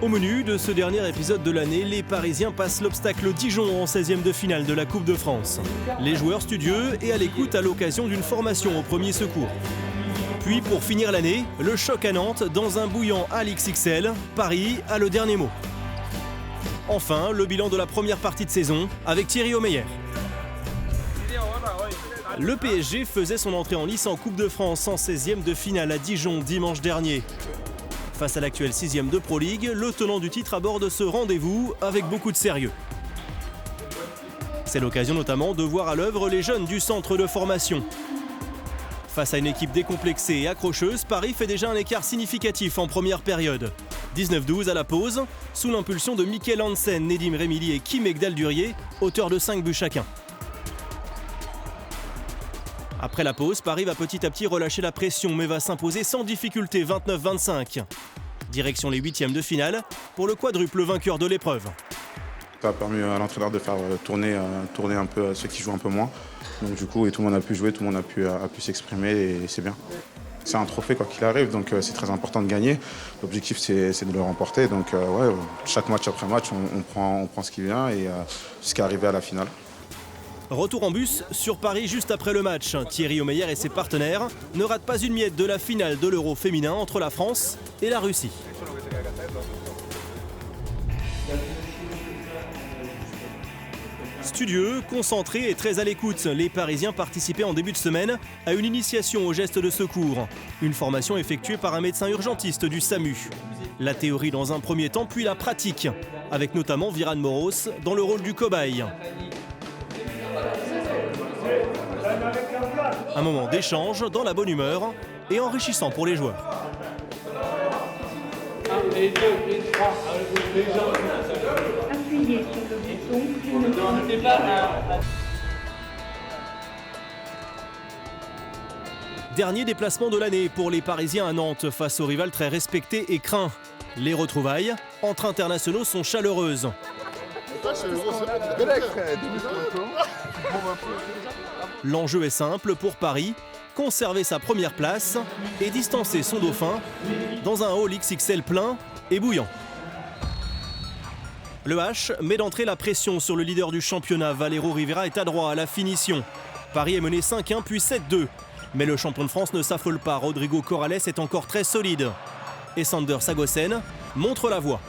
Au menu de ce dernier épisode de l'année, les Parisiens passent l'obstacle Dijon en 16e de finale de la Coupe de France. Les joueurs studieux et à l'écoute à l'occasion d'une formation au premier secours. Puis pour finir l'année, le choc à Nantes dans un bouillant Hall XXL. Paris a le dernier mot. Enfin, le bilan de la première partie de saison avec Thierry Omeyer. Le PSG faisait son entrée en lice en Coupe de France en 16e de finale à Dijon dimanche dernier. Face à l'actuel 6e de Pro League, le tenant du titre aborde ce rendez-vous avec beaucoup de sérieux. C'est l'occasion notamment de voir à l'œuvre les jeunes du centre de formation. Face à une équipe décomplexée et accrocheuse, Paris fait déjà un écart significatif en première période. 19-12 à la pause, sous l'impulsion de Mikkel Hansen, Nedim Remili et Kim Egdal-Durier, auteurs de 5 buts chacun. Après la pause, Paris va petit à petit relâcher la pression mais va s'imposer sans difficulté 29-25. Direction les 8e de finale pour le quadruple vainqueur de l'épreuve. Ça a permis à l'entraîneur de faire tourner un peu ceux qui jouent un peu moins. Donc du coup, tout le monde a pu jouer, tout le monde a pu s'exprimer et c'est bien. C'est un trophée quoi qu'il arrive, donc c'est très important de gagner. L'objectif c'est de le remporter. Donc chaque match après match, on prend ce qui vient et jusqu'à arriver à la finale. Retour en bus sur Paris juste après le match. Thierry Omeyer et ses partenaires ne ratent pas une miette de la finale de l'Euro féminin entre la France et la Russie. Studieux, concentrés et très à l'écoute, les Parisiens participaient en début de semaine à une initiation aux gestes de secours. Une formation effectuée par un médecin urgentiste du SAMU. La théorie dans un premier temps, puis la pratique, avec notamment Viran Moros dans le rôle du cobaye. Un moment d'échange dans la bonne humeur et enrichissant pour les joueurs. Appuyez sur le bouton. Dernier déplacement de l'année pour les Parisiens à Nantes face au rival très respecté et craint. Les retrouvailles entre internationaux sont chaleureuses. L'enjeu est simple pour Paris, conserver sa première place et distancer son dauphin dans un Hall XXL plein et bouillant. Le H met d'entrée la pression sur le leader du championnat. Valero Rivera est adroit à la finition. Paris est mené 5-1 puis 7-2. Mais le champion de France ne s'affole pas. Rodrigo Corrales est encore très solide. Et Sander Sagosen montre la voie.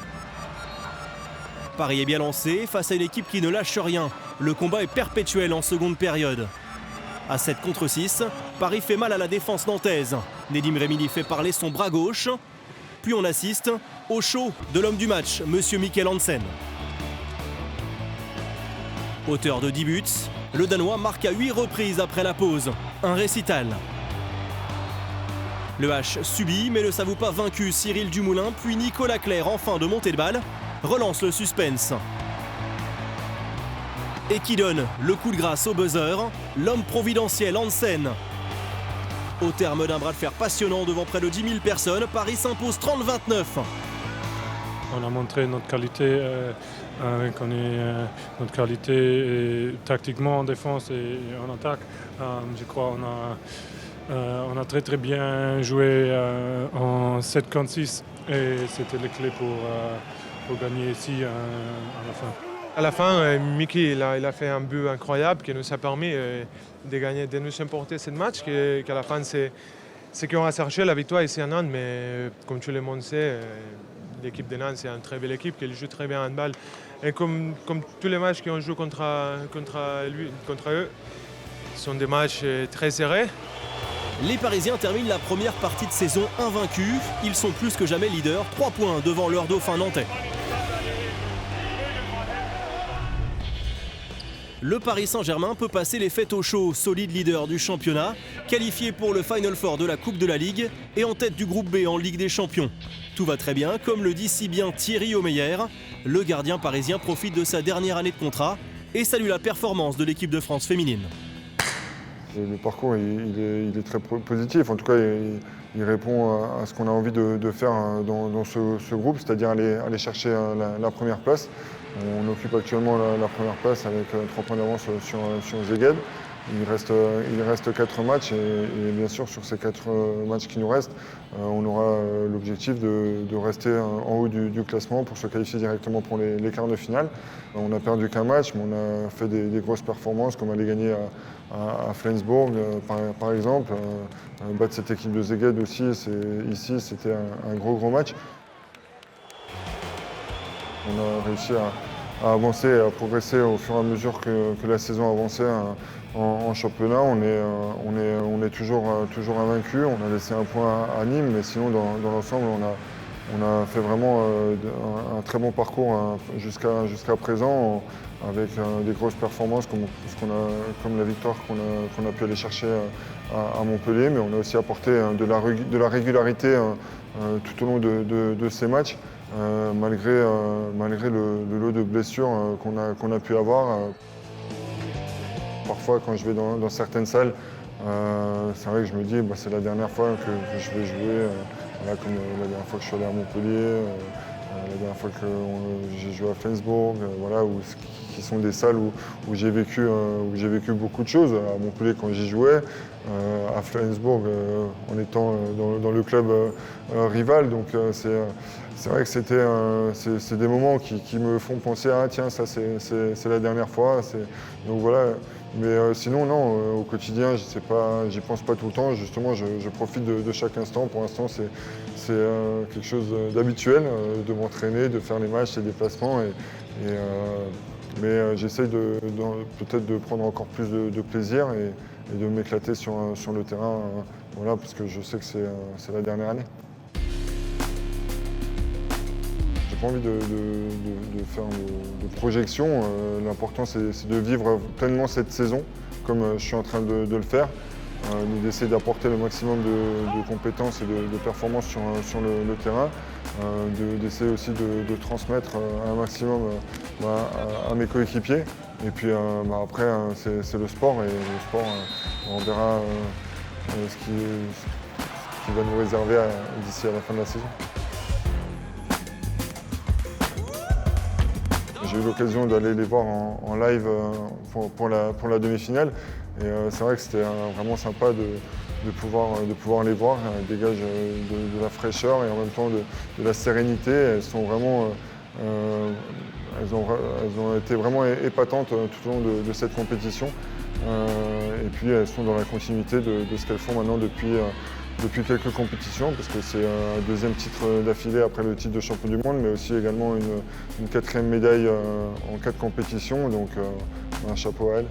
Paris est bien lancé face à une équipe qui ne lâche rien. Le combat est perpétuel en seconde période. À 7 contre 6, Paris fait mal à la défense nantaise. Nedim Remili fait parler son bras gauche. Puis on assiste au show de l'homme du match, Monsieur Mikkel Hansen. Auteur de 10 buts, le Danois marque à 8 reprises après la pause. Un récital. Le H subit mais ne s'avoue pas vaincu. Cyril Dumoulin puis Nicolas Clerc en fin de montée de balle relance le suspense. Et qui donne le coup de grâce au buzzer, l'homme providentiel Hansen. Au terme d'un bras de fer passionnant devant près de 10 000 personnes, Paris s'impose 30-29. On a montré notre qualité, notre qualité tactiquement en défense et en attaque. Je crois qu'on a très bien joué en 7 contre 6 et c'était la clé pour gagner ici à la fin. À la fin, Mickey il a fait un but incroyable qui nous a permis de gagner, de nous emporter ce match. Qu'à la fin, c'est qu'on a cherché la victoire ici à Nantes, mais comme tout le monde sait, l'équipe de Nantes, c'est une très belle équipe qui joue très bien en balle. Et comme tous les matchs qu'on joue contre eux, ce sont des matchs très serrés. Les Parisiens terminent la première partie de saison invaincus. Ils sont plus que jamais leaders, 3 points devant leur dauphin nantais. Le Paris Saint-Germain peut passer les fêtes au chaud, solide leader du championnat, qualifié pour le Final Four de la Coupe de la Ligue et en tête du groupe B en Ligue des Champions. Tout va très bien, comme le dit si bien Thierry Omeyer. Le gardien parisien profite de sa dernière année de contrat et salue la performance de l'équipe de France féminine. Le parcours il est très positif, en tout cas il répond à ce qu'on a envie de faire dans ce groupe, c'est-à-dire aller chercher la première place. On occupe actuellement la première place avec 3 points d'avance sur Szeged. il reste 4 matchs et bien sûr sur ces 4 matchs qui nous restent, on aura l'objectif de rester en haut du classement pour se qualifier directement pour les quarts de finale. On a perdu qu'un match, mais on a fait des grosses performances comme aller gagner à Flensburg par exemple. Battre cette équipe de Szeged aussi, ici c'était un gros match. On a réussi à avancer et à progresser au fur et à mesure que la saison avançait en championnat. On est toujours invaincu. On a laissé un point à Nîmes, mais sinon dans l'ensemble, on a fait vraiment un très bon parcours jusqu'à présent, avec des grosses performances comme la victoire qu'on a pu aller chercher à Montpellier, mais on a aussi apporté de la régularité tout au long de ces matchs. Malgré le lot de blessures qu'on a pu avoir. Parfois, quand je vais dans certaines salles, c'est vrai que je me dis c'est la dernière fois que je vais jouer, comme la dernière fois que je suis allé à Montpellier, la dernière fois que j'ai joué à Flensburg, qui sont des salles où j'ai vécu beaucoup de choses. À Montpellier quand j'y jouais, à Flensburg en étant dans le club rival. Donc c'est vrai que c'est des moments qui me font penser tiens, ça c'est la dernière fois. Donc voilà. Mais sinon non, au quotidien j'y pense pas tout le temps. Justement je profite de chaque instant. Pour l'instant c'est quelque chose d'habituel, de m'entraîner, de faire les matchs, les déplacements. Mais j'essaye peut-être de prendre encore plus de plaisir et de m'éclater sur le terrain, parce que je sais que c'est la dernière année. J'ai pas envie de faire de projections. L'important c'est de vivre pleinement cette saison comme je suis en train de le faire. D'essayer d'apporter le maximum de compétences et de performances sur le terrain, d'essayer aussi de transmettre un maximum à mes coéquipiers. Et puis après, c'est le sport, et le sport, on verra ce qui va nous réserver d'ici à la fin de la saison. J'ai eu l'occasion d'aller les voir en live pour la demi-finale. Et c'est vrai que c'était vraiment sympa de pouvoir les voir. Elles dégagent de la fraîcheur et en même temps de la sérénité. Elles sont vraiment, elles ont été vraiment épatantes tout au long de cette compétition. Et puis elles sont dans la continuité de ce qu'elles font maintenant depuis quelques compétitions, parce que c'est un deuxième titre d'affilée après le titre de champion du monde, mais aussi également une 4e médaille en 4 compétitions. Donc un chapeau à elles.